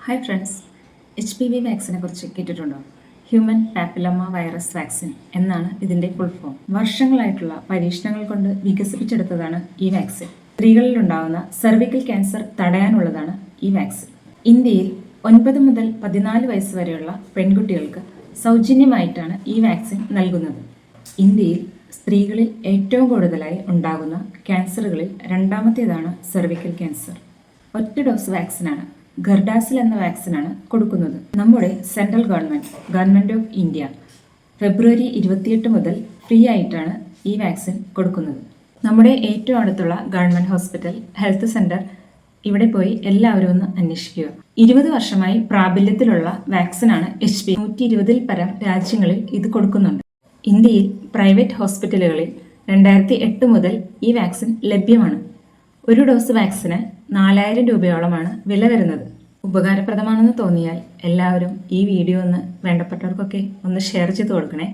Hi friends, HPV വാക്സിനെ കുറിച്ച് കേട്ടിട്ടുണ്ടോ? Human papilloma virus vaccine എന്നാണ് ഇതിൻ്റെ ഫുൾ ഫോം. വർഷങ്ങളായിട്ടുള്ള പരീക്ഷണങ്ങൾ കൊണ്ട് വികസിപ്പിച്ചെടുത്തതാണ് ഈ വാക്സിൻ. സ്ത്രീകളിലുണ്ടാകുന്ന സെർവിക്കൽ ക്യാൻസർ തടയാനുള്ളതാണ് ഈ വാക്സിൻ. ഇന്ത്യയിൽ 9 മുതൽ 14 വയസ്സ് വരെയുള്ള പെൺകുട്ടികൾക്ക് സൗജന്യമായിട്ടാണ് ഈ വാക്സിൻ നൽകുന്നത്. ഇന്ത്യയിൽ സ്ത്രീകളിൽ ഏറ്റവും കൂടുതലായി ഉണ്ടാകുന്ന ക്യാൻസറുകളിൽ രണ്ടാമത്തേതാണ് സെർവിക്കൽ ക്യാൻസർ. ഒറ്റ ഡോസ് വാക്സിനാണ്, ഗർഡാസിൽ എന്ന വാക്സിനാണ് കൊടുക്കുന്നത്. നമ്മുടെ സെൻട്രൽ ഗവൺമെൻറ് ഓഫ് ഇന്ത്യ ഫെബ്രുവരി 28 മുതൽ ഫ്രീ ആയിട്ടാണ് ഈ വാക്സിൻ കൊടുക്കുന്നത്. നമ്മുടെ ഏറ്റവും അടുത്തുള്ള ഗവൺമെൻറ് ഹോസ്പിറ്റൽ, ഹെൽത്ത് സെൻറ്റർ, ഇവിടെ പോയി എല്ലാവരും ഒന്ന് അന്വേഷിക്കുക. 20 വർഷമായി പ്രാബല്യത്തിലുള്ള വാക്സിനാണ് HPV. 120-ൽ പരം രാജ്യങ്ങളിൽ ഇത് കൊടുക്കുന്നുണ്ട്. ഇന്ത്യയിൽ പ്രൈവറ്റ് ഹോസ്പിറ്റലുകളിൽ 2008 മുതൽ ഈ വാക്സിൻ ലഭ്യമാണ്. ഒരു ഡോസ് വാക്സിന് 4000 രൂപയോളമാണ് വില വരുന്നത്. ഉപകാരപ്രദമാണെന്ന് തോന്നിയാൽ എല്ലാവരും ഈ വീഡിയോ ഒന്ന് വേണ്ടപ്പെട്ടവർക്കൊക്കെ ഒന്ന് ഷെയർ ചെയ്ത് കൊടുക്കണേ.